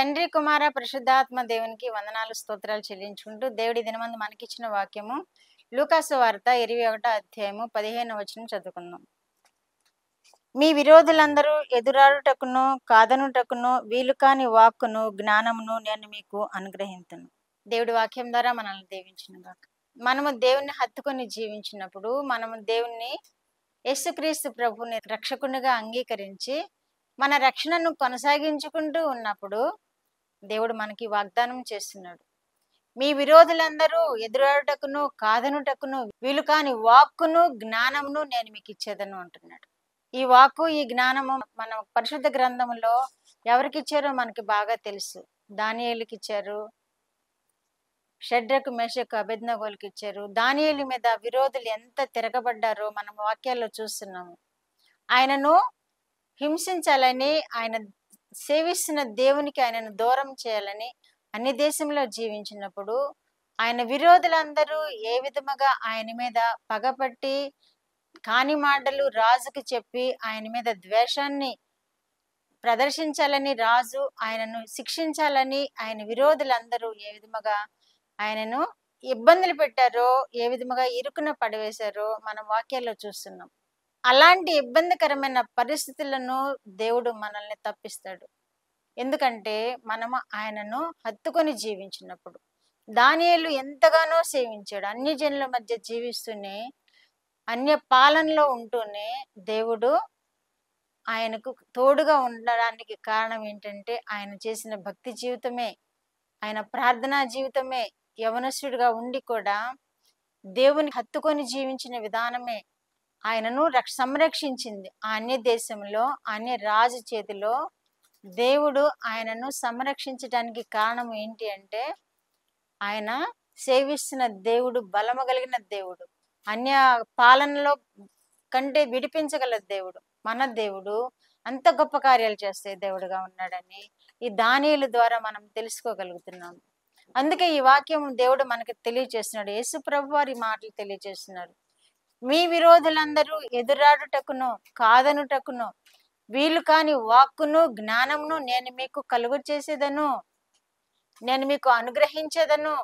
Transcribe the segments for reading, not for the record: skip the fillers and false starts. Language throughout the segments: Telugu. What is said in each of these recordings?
తండ్రి, కుమార, పరిశుద్ధాత్మ దేవునికి వందనాలు, స్తోత్రాలు చెల్లించుకుంటూ దేవుడి దినమందు మనకిచ్చిన వాక్యము లూకాసు వార్త 21వ అధ్యాయము 15వ వచనం చదువుకుందాం. మీ విరోధులందరూ ఎదురాడుటకును కాదనుటకును వీలు కాని వాక్కును జ్ఞానమును నేను మీకు అనుగ్రహింతును. దేవుడి వాక్యం ద్వారా మనల్ని దీవించునుగాక. మనము దేవుణ్ణి హత్తుకొని జీవించినప్పుడు, మనము దేవుణ్ణి యేసుక్రీస్తు ప్రభుని రక్షకునిగా అంగీకరించి మన రక్షణను కొనసాగించుకుంటూ ఉన్నప్పుడు దేవుడు మనకి వాగ్దానం చేస్తున్నాడు. మీ విరోధులందరూ ఎదురాడుటకును కాదనుటకును వీలు కాని వాక్కును జ్ఞానమును నేను మీకు ఇచ్చేదను అంటున్నాడు. ఈ వాక్కు, ఈ జ్ఞానము మన పరిశుద్ధ గ్రంథంలో ఎవరికి ఇచ్చారో మనకి బాగా తెలుసు. దానియేలుకి ఇచ్చారు, షడ్రకు, మేషకు, అబేద్నెగోలకు ఇచ్చారు. దానియేలు మీద విరోధులు ఎంత తిరగబడ్డారో మనం వాక్యాల్లో చూస్తున్నాము. ఆయనను హింసించాలని, ఆయన సేవిస్తున్న దేవునికి ఆయనను దూరం చేయాలని అన్ని దేశంలో జీవించినప్పుడు ఆయన విరోధులందరూ ఏ విధముగా ఆయన మీద పగపట్టి కాని మాటలు రాజుకు చెప్పి ఆయన మీద ద్వేషాన్ని ప్రదర్శించాలని, రాజు ఆయనను శిక్షించాలని ఆయన విరోధులందరూ ఏ విధముగా ఆయనను ఇబ్బందులు పెట్టారో, ఏ విధముగా ఇరుకున పడవేశారో మనం వాక్యాల్లో చూస్తున్నాం. అలాంటి ఇబ్బందికరమైన పరిస్థితులను దేవుడు మనల్ని తప్పిస్తాడు. ఎందుకంటే మనము ఆయనను హత్తుకొని జీవించినప్పుడు. దానియేలు ఎంతగానో సేవించాడు. అన్ని జనుల మధ్య జీవిస్తూనే, అన్య పాలనలో ఉంటూనే దేవుడు ఆయనకు తోడుగా ఉండడానికి కారణం ఏంటంటే ఆయన చేసిన భక్తి జీవితమే, ఆయన ప్రార్థనా జీవితమే. యవనస్తుడిగా ఉండి కూడా దేవుని హత్తుకొని జీవించిన విధానమే ఆయనను సంరక్షించింది. ఆ అన్య దేశంలో, అన్య రాజు చేతిలో దేవుడు ఆయనను సంరక్షించడానికి కారణం ఏంటి అంటే ఆయన సేవిస్తున్న దేవుడు బలము కలిగిన దేవుడు, అన్య పాలనలో కంటే విడిపించగల దేవుడు. మన దేవుడు అంత గొప్ప కార్యాలు చేసే దేవుడుగా ఉన్నాడని ఈ దానియేలు ద్వారా మనం తెలుసుకోగలుగుతున్నాం. అందుకే ఈ వాక్యం దేవుడు మనకి తెలియజేస్తున్నాడు. యేసు ప్రభు వారి మాటలు తెలియజేస్తున్నారు. మీ విరోధులందరూ ఎదురాడుటకును కాదనుటకును వీలు కాని వాక్కును జ్ఞానమును నేను మీకు కలుగు చేసేదను, నేను మీకు అనుగ్రహించేదను.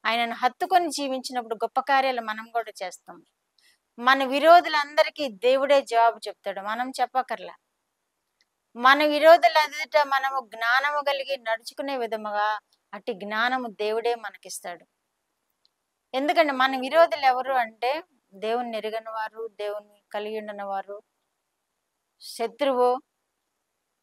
ఆయనను హత్తుకొని జీవించినప్పుడు గొప్ప కార్యాలు మనం కూడా చేస్తాం. మన విరోధులందరికీ దేవుడే జవాబు చెప్తాడు, మనం చెప్పకర్లా. మన విరోధుల ఎదుట మనము జ్ఞానము కలిగి నడుచుకునే విధముగా అట్టి జ్ఞానము దేవుడే మనకిస్తాడు. ఎందుకంటే మన విరోధులు ఎవరు అంటే దేవుణ్ణి ఎరగని వారు, దేవుణ్ణి కలిగి ఉండని వారు, శత్రువు,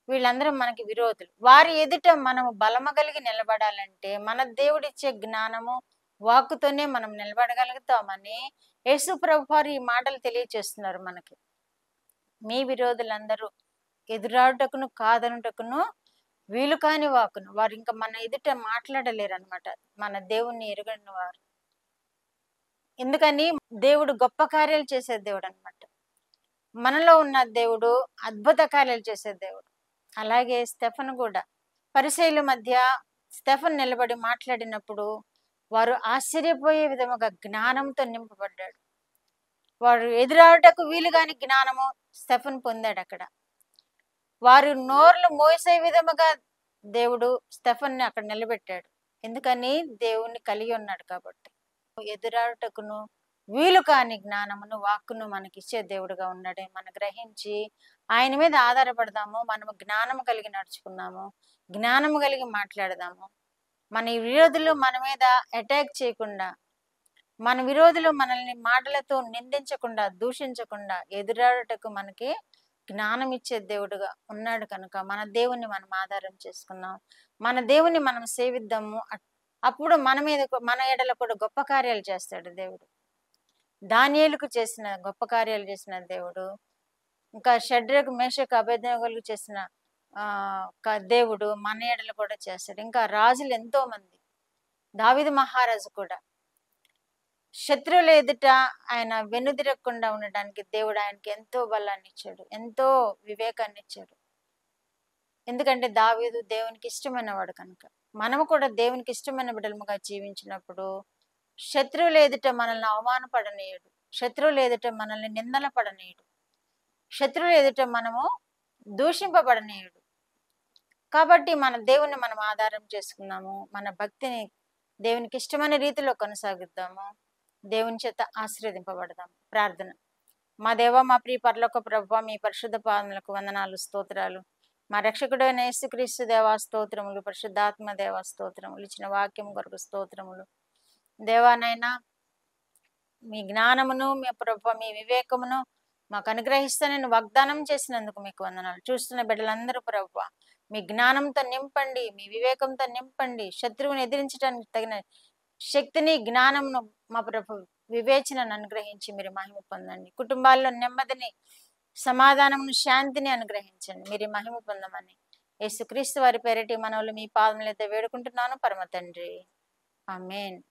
వీళ్ళందరూ మనకి విరోధులు. వారి ఎదుట మనము బలము కలిగి నిలబడాలంటే మన దేవుడిచ్చే జ్ఞానము వాక్కుతోనే మనం నిలబడగలుగుతామని యేసు ప్రభు వారు ఈ మాటలు తెలియజేస్తున్నారు మనకి. మీ విరోధులందరూ ఎదురాడుటకును కాదనుటకును వీలు కాని వాక్కును, వారు ఇంకా మన ఎదుట మాట్లాడలేరు అనమాట, మన దేవుణ్ణి ఎరగని వారు. ఎందుకని దేవుడు గొప్ప కార్యాలు చేసే దేవుడు అనమాట. మనలో ఉన్న దేవుడు అద్భుత కార్యాలు చేసే దేవుడు. అలాగే స్టెఫను కూడా పరిసయ్యుల మధ్య స్టెఫన్ నిలబడి మాట్లాడినప్పుడు వారు ఆశ్చర్యపోయే విధముగా జ్ఞానంతో నింపబడ్డాడు. వారు ఎదురాడుటకు వీలుగాని జ్ఞానము స్టెఫన్ పొందాడు అక్కడ. వారు నోర్లు మోసే విధముగా దేవుడు స్టెఫన్ని అక్కడ నిలబెట్టాడు. ఎందుకని దేవుణ్ణి కలిగి ఉన్నాడు కాబట్టి. ఎదురాడుటకును వీలు కాని జ్ఞానమును వాక్కును మనకిచ్చే దేవుడుగా ఉన్నాడని మనం గ్రహించి ఆయన మీద ఆధారపడదాము. మనము జ్ఞానము కలిగి నడుచుకున్నాము, జ్ఞానము కలిగి మాట్లాడదాము. మన విరోధులు మన మీద అటాక్ చేయకుండా, మన విరోధులు మనల్ని మాటలతో నిందించకుండా, దూషించకుండా ఎదురాడుటకు మనకి జ్ఞానం ఇచ్చే దేవుడుగా ఉన్నాడు కనుక మన దేవుణ్ణి మనం ఆధారం చేసుకున్నాం. మన దేవుని మనం సేవిద్దాము. అప్పుడు మన మీద, మన ఎడల కూడా గొప్ప కార్యాలు చేస్తాడు దేవుడు. దానియేలుకు చేసిన గొప్ప కార్యాలు చేసిన దేవుడు, ఇంకా షడ్రకు, మేషకు, అబేద్నెగోలకు చేసిన దేవుడు మన ఎడల కూడా చేస్తాడు. ఇంకా రాజులు ఎంతో మంది, దావీదు మహారాజు కూడా శత్రువుల ఎదుట ఆయన వెన్నుదిరగకుండా ఉండడానికి దేవుడు ఆయనకి ఎంతో బలాన్ని ఇచ్చాడు, ఎంతో వివేకాన్ని ఇచ్చాడు. ఎందుకంటే దావీదు దేవునికి ఇష్టమైన వాడు కనుక. మనము కూడా దేవునికి ఇష్టమైన బిడ్డలుగా జీవించినప్పుడు శత్రువుల ఎదుట మనల్ని అవమానపడనీయడు, శత్రువుల ఎదుట మనల్ని నిందల పడనీయడు, శత్రువుల ఎదుట మనము దూషింపబడనీయడు. కాబట్టి మన దేవుణ్ణి మనం ఆధారం చేసుకున్నాము. మన భక్తిని దేవునికి ఇష్టమైన రీతిలో కొనసాగిద్దాము. దేవుని చేత ఆశీర్వదింపబడదాం. ప్రార్థన. మా దేవ, మా ప్రియ పరలోక ప్రభువా, మీ పరిశుద్ధ పాదములకు వందనాలు, స్తోత్రాలు. మా రక్షకుడైన యేసుక్రీస్తు దేవా స్తోత్రములు, పరిశుద్ధాత్మ దేవా స్తోత్రములు, ఇచ్చిన వాక్యం కొరకు స్తోత్రములు. దేవానైనా మీ జ్ఞానమును, మీ ప్రభువా మీ వివేకమును మాకు అనుగ్రహిస్తానని వాగ్దానం చేసినందుకు మీకు వందనాలు. చూస్తున్న బిడ్డలందరూ ప్రభువా మీ జ్ఞానంతో నింపండి, మీ వివేకంతో నింపండి. శత్రువుని ఎదిరించడానికి తగిన శక్తిని, జ్ఞానమును మా ప్రభు వివేచనను అనుగ్రహించి మీరు మహిమ పొందండి. కుటుంబాల్లో నెమ్మదిని, సమాధానమును, శాంతిని అనుగ్రహించండి. మీరు మహిమ పొందమని యేసుక్రీస్తు వారి పేరిటి మనవులు మీ పాదములైతే వేడుకుంటున్నాను పరమ తండ్రి. ఆమేన్.